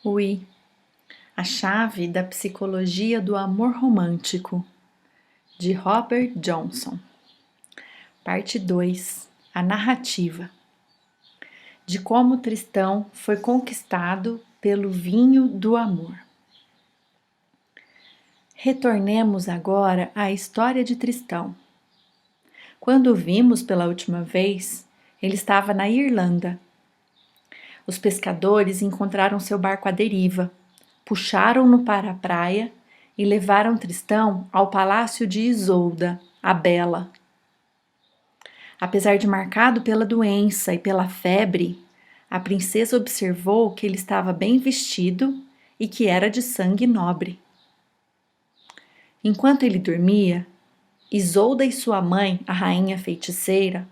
Ui, a chave da psicologia do amor romântico, de Robert Johnson. Parte 2. A narrativa. De como Tristão foi conquistado pelo vinho do amor. Retornemos agora à história de Tristão. Quando o vimos pela última vez, ele estava na Irlanda. Os pescadores encontraram seu barco à deriva, puxaram-no para a praia e levaram Tristão ao palácio de Isolda, a Bela. Apesar de marcado pela doença e pela febre, a princesa observou que ele estava bem vestido e que era de sangue nobre. Enquanto ele dormia, Isolda e sua mãe, a rainha feiticeira,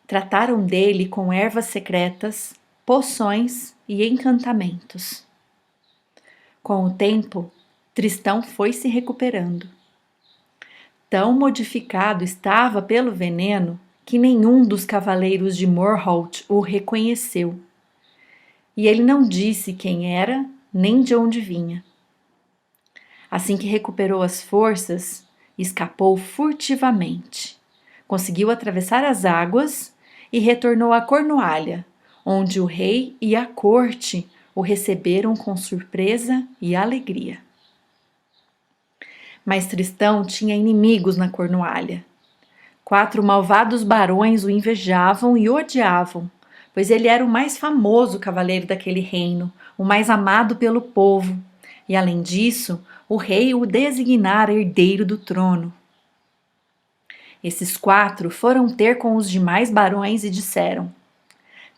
trataram dele com ervas secretas, poções e encantamentos. Com o tempo, Tristão foi se recuperando. Tão modificado estava pelo veneno que nenhum dos cavaleiros de Morholt o reconheceu. E ele não disse quem era nem de onde vinha. Assim que recuperou as forças, escapou furtivamente. Conseguiu atravessar as águas e retornou a Cornualha, onde o rei e a corte o receberam com surpresa e alegria. Mas Tristão tinha inimigos na Cornualha. 4 malvados barões o invejavam e odiavam, pois ele era o mais famoso cavaleiro daquele reino, o mais amado pelo povo, e além disso, o rei o designara herdeiro do trono. Esses 4 foram ter com os demais barões e disseram: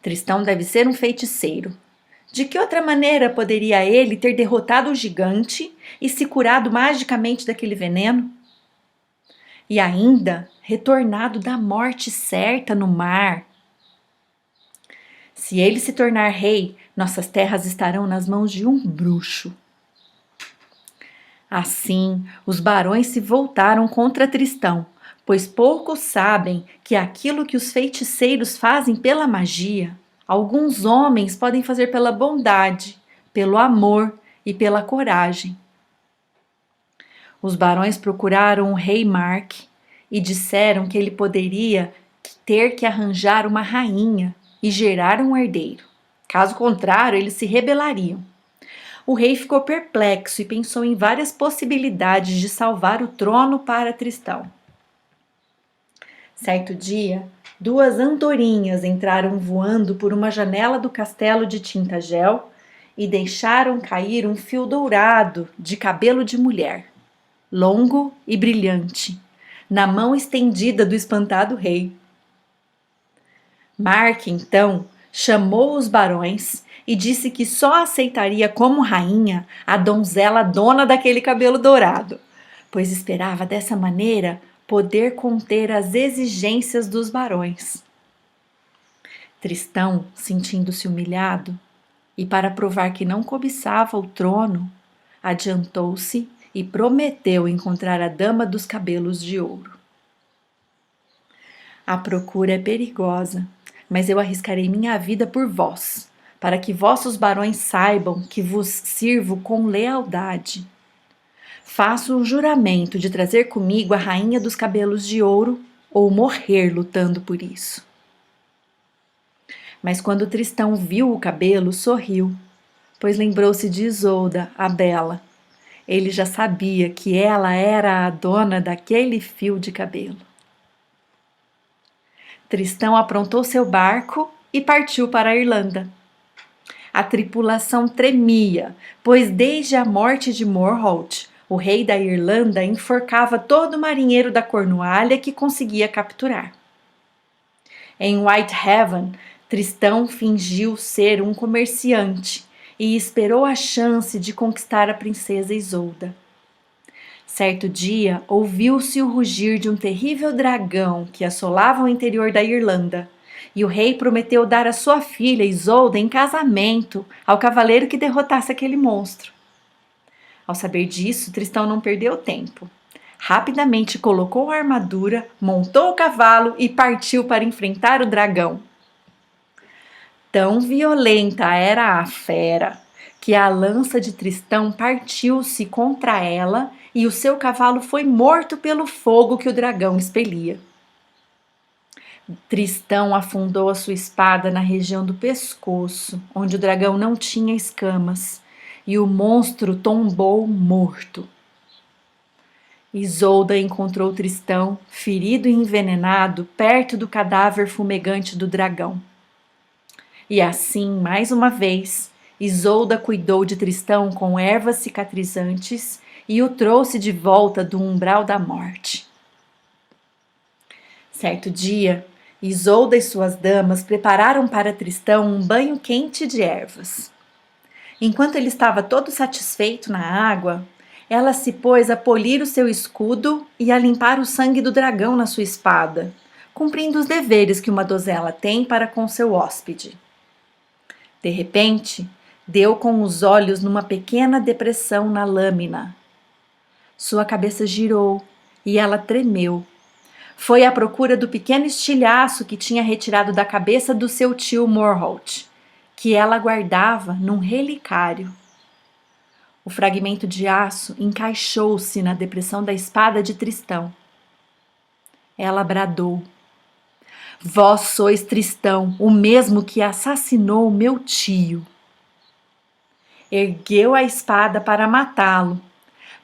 Tristão deve ser um feiticeiro. De que outra maneira poderia ele ter derrotado o gigante e se curado magicamente daquele veneno? E ainda retornado da morte certa no mar. Se ele se tornar rei, nossas terras estarão nas mãos de um bruxo. Assim, os barões se voltaram contra Tristão, pois poucos sabem que aquilo que os feiticeiros fazem pela magia, alguns homens podem fazer pela bondade, pelo amor e pela coragem. Os barões procuraram o rei Mark e disseram que ele poderia ter que arranjar uma rainha e gerar um herdeiro. Caso contrário, eles se rebelariam. O rei ficou perplexo e pensou em várias possibilidades de salvar o trono para Tristão. Certo dia, 2 andorinhas entraram voando por uma janela do castelo de Tintagel e deixaram cair um fio dourado de cabelo de mulher, longo e brilhante, na mão estendida do espantado rei. Mark, então, chamou os barões e disse que só aceitaria como rainha a donzela dona daquele cabelo dourado, pois esperava dessa maneira poder conter as exigências dos barões. Tristão, sentindo-se humilhado, e para provar que não cobiçava o trono, adiantou-se e prometeu encontrar a dama dos cabelos de ouro. A procura é perigosa, mas eu arriscarei minha vida por vós, para que vossos barões saibam que vos sirvo com lealdade. Faço um juramento de trazer comigo a rainha dos cabelos de ouro ou morrer lutando por isso. Mas quando Tristão viu o cabelo, sorriu, pois lembrou-se de Isolda, a Bela. Ele já sabia que ela era a dona daquele fio de cabelo. Tristão aprontou seu barco e partiu para a Irlanda. A tripulação tremia, pois desde a morte de Morholt, o rei da Irlanda enforcava todo marinheiro da Cornualha que conseguia capturar. Em Whitehaven, Tristão fingiu ser um comerciante e esperou a chance de conquistar a princesa Isolda. Certo dia, ouviu-se o rugir de um terrível dragão que assolava o interior da Irlanda, e o rei prometeu dar a sua filha Isolda em casamento ao cavaleiro que derrotasse aquele monstro. Ao saber disso, Tristão não perdeu tempo. Rapidamente colocou a armadura, montou o cavalo e partiu para enfrentar o dragão. Tão violenta era a fera que a lança de Tristão partiu-se contra ela e o seu cavalo foi morto pelo fogo que o dragão expelia. Tristão afundou a sua espada na região do pescoço, onde o dragão não tinha escamas, e o monstro tombou morto. Isolda encontrou Tristão, ferido e envenenado, perto do cadáver fumegante do dragão. E assim, mais uma vez, Isolda cuidou de Tristão com ervas cicatrizantes e o trouxe de volta do umbral da morte. Certo dia, Isolda e suas damas prepararam para Tristão um banho quente de ervas. Enquanto ele estava todo satisfeito na água, ela se pôs a polir o seu escudo e a limpar o sangue do dragão na sua espada, cumprindo os deveres que uma donzela tem para com seu hóspede. De repente, deu com os olhos numa pequena depressão na lâmina. Sua cabeça girou e ela tremeu. Foi à procura do pequeno estilhaço que tinha retirado da cabeça do seu tio Morholt, que ela guardava num relicário. O fragmento de aço encaixou-se na depressão da espada de Tristão. Ela bradou: Vós sois Tristão, o mesmo que assassinou meu tio. Ergueu a espada para matá-lo,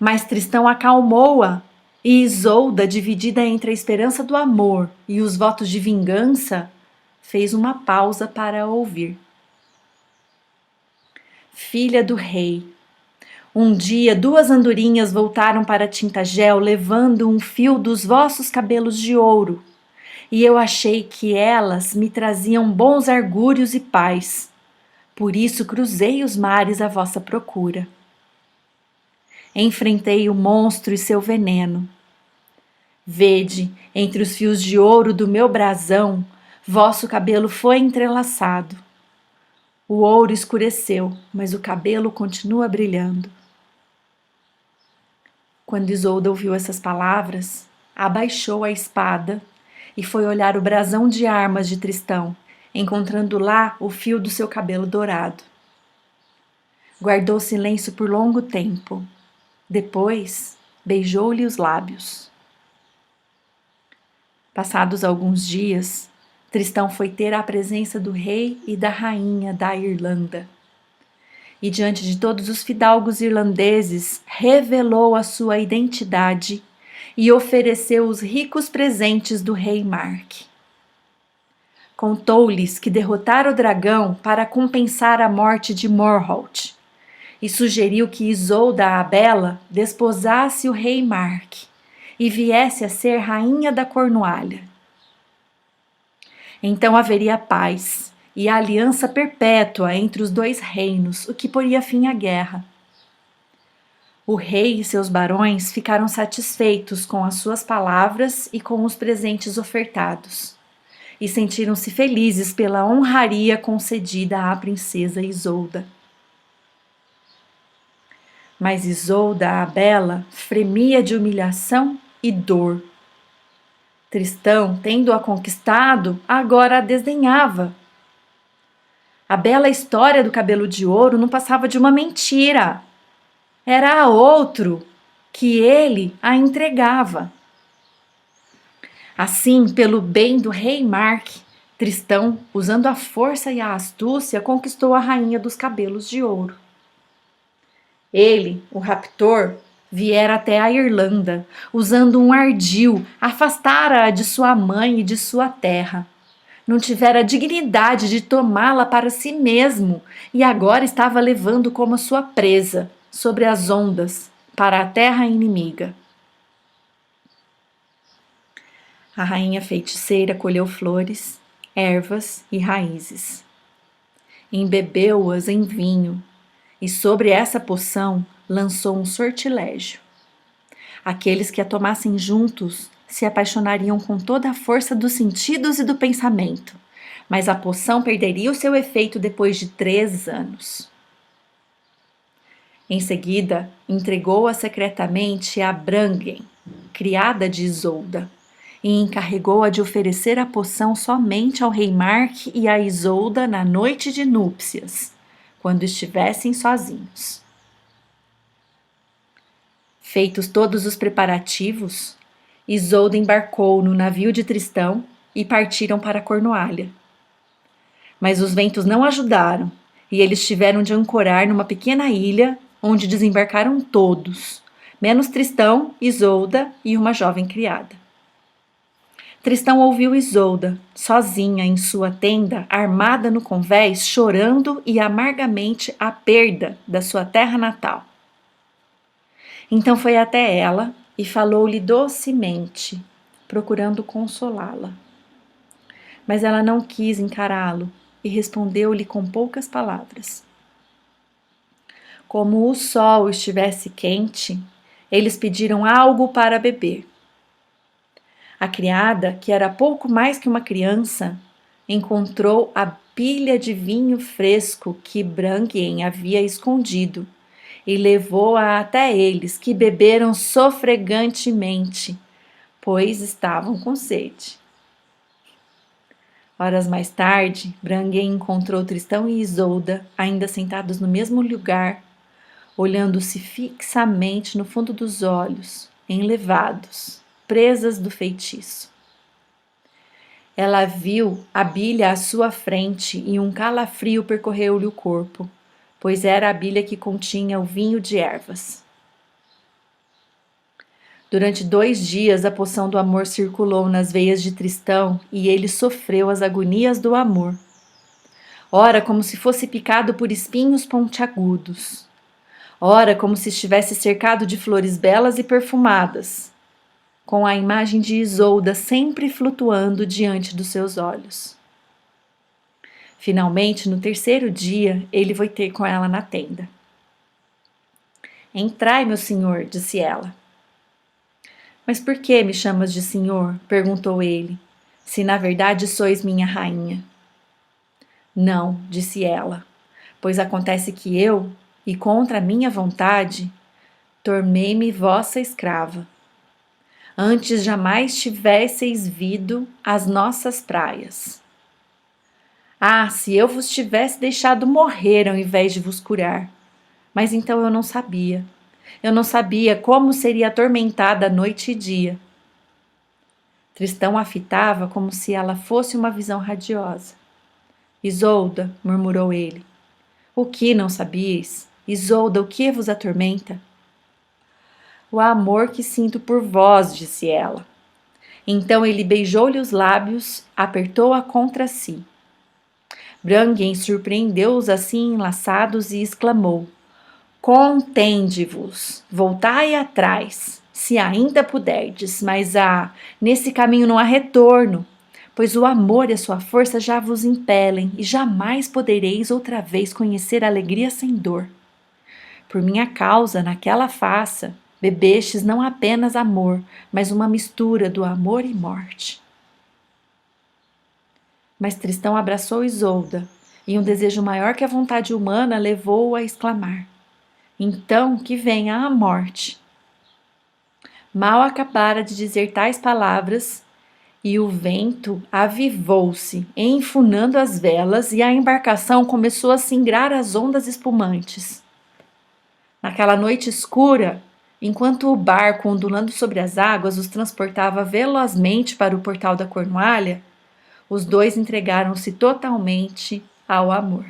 mas Tristão acalmou-a. E Isolda, dividida entre a esperança do amor e os votos de vingança, fez uma pausa para ouvir. Filha do rei, um dia 2 andorinhas voltaram para Tintagel levando um fio dos vossos cabelos de ouro, e eu achei que elas me traziam bons argúrios e paz. Por isso cruzei os mares à vossa procura. Enfrentei o monstro e seu veneno. Vede, entre os fios de ouro do meu brasão, vosso cabelo foi entrelaçado. O ouro escureceu, mas o cabelo continua brilhando. Quando Isolda ouviu essas palavras, abaixou a espada e foi olhar o brasão de armas de Tristão, encontrando lá o fio do seu cabelo dourado. Guardou silêncio por longo tempo. Depois, beijou-lhe os lábios. Passados alguns dias, Tristão foi ter a presença do rei e da rainha da Irlanda. E diante de todos os fidalgos irlandeses, revelou a sua identidade e ofereceu os ricos presentes do rei Mark. Contou-lhes que derrotara o dragão para compensar a morte de Morholt e sugeriu que Isolda a Bela desposasse o rei Mark e viesse a ser rainha da Cornualha. Então haveria paz e a aliança perpétua entre os 2 reinos, o que poria fim à guerra. O rei e seus barões ficaram satisfeitos com as suas palavras e com os presentes ofertados, e sentiram-se felizes pela honraria concedida à princesa Isolda. Mas Isolda a Bela fremia de humilhação e dor. Tristão, tendo-a conquistado, agora a desdenhava. A bela história do cabelo de ouro não passava de uma mentira. Era a outro que ele a entregava. Assim, pelo bem do rei Mark, Tristão, usando a força e a astúcia, conquistou a rainha dos cabelos de ouro. Ele, o raptor, viera até a Irlanda, usando um ardil, afastara-a de sua mãe e de sua terra. Não tivera a dignidade de tomá-la para si mesmo e agora estava levando como sua presa, sobre as ondas, para a terra inimiga. A rainha feiticeira colheu flores, ervas e raízes. Embebeu-as em vinho e sobre essa poção lançou um sortilégio. Aqueles que a tomassem juntos se apaixonariam com toda a força dos sentidos e do pensamento, mas a poção perderia o seu efeito depois de 3 anos. Em seguida, entregou-a secretamente a Branghen, criada de Isolda, e encarregou-a de oferecer a poção somente ao rei Mark e a Isolda na noite de núpcias, quando estivessem sozinhos. Feitos todos os preparativos, Isolda embarcou no navio de Tristão e partiram para Cornualha. Mas os ventos não ajudaram e eles tiveram de ancorar numa pequena ilha onde desembarcaram todos, menos Tristão, Isolda e uma jovem criada. Tristão ouviu Isolda, sozinha em sua tenda, armada no convés, chorando e amargamente a perda da sua terra natal. Então foi até ela e falou-lhe docemente, procurando consolá-la. Mas ela não quis encará-lo e respondeu-lhe com poucas palavras. Como o sol estivesse quente, eles pediram algo para beber. A criada, que era pouco mais que uma criança, encontrou a pilha de vinho fresco que Brangien havia escondido e levou-a até eles, que beberam sofregantemente, pois estavam com sede. Horas mais tarde, Brangien encontrou Tristão e Isolda, ainda sentados no mesmo lugar, olhando-se fixamente no fundo dos olhos, enlevados, presas do feitiço. Ela viu a bilha à sua frente e um calafrio percorreu-lhe o corpo, pois era a bilha que continha o vinho de ervas. Durante 2 dias a poção do amor circulou nas veias de Tristão e ele sofreu as agonias do amor. Ora como se fosse picado por espinhos pontiagudos, ora como se estivesse cercado de flores belas e perfumadas, com a imagem de Isolda sempre flutuando diante dos seus olhos. Finalmente, no 3º dia, ele foi ter com ela na tenda. Entrai, meu senhor, disse ela. Mas por que me chamas de senhor? Perguntou ele, se na verdade sois minha rainha. Não, disse ela, pois acontece que eu, e contra a minha vontade, tornei-me vossa escrava. Antes jamais tivesseis vido as nossas praias. Ah, se eu vos tivesse deixado morrer ao invés de vos curar. Mas então eu não sabia. Eu não sabia como seria atormentada noite e dia. Tristão a fitava como se ela fosse uma visão radiosa. Isolda, murmurou ele. O que não sabíeis? Isolda, o que vos atormenta? O amor que sinto por vós, disse ela. Então ele beijou-lhe os lábios, apertou-a contra si. Brangien surpreendeu-os assim enlaçados e exclamou: Contende-vos, voltai atrás, se ainda puderdes, mas nesse caminho não há retorno, pois o amor e a sua força já vos impelem e jamais podereis outra vez conhecer a alegria sem dor. Por minha causa, naquela faça, bebestes não apenas amor, mas uma mistura do amor e morte. Mas Tristão abraçou Isolda, e um desejo maior que a vontade humana levou-o a exclamar: Então que venha a morte. Mal acabara de dizer tais palavras, e o vento avivou-se, enfunando as velas, e a embarcação começou a singrar as ondas espumantes. Naquela noite escura, enquanto o barco, ondulando sobre as águas, os transportava velozmente para o portal da Cornualha, os dois entregaram-se totalmente ao amor.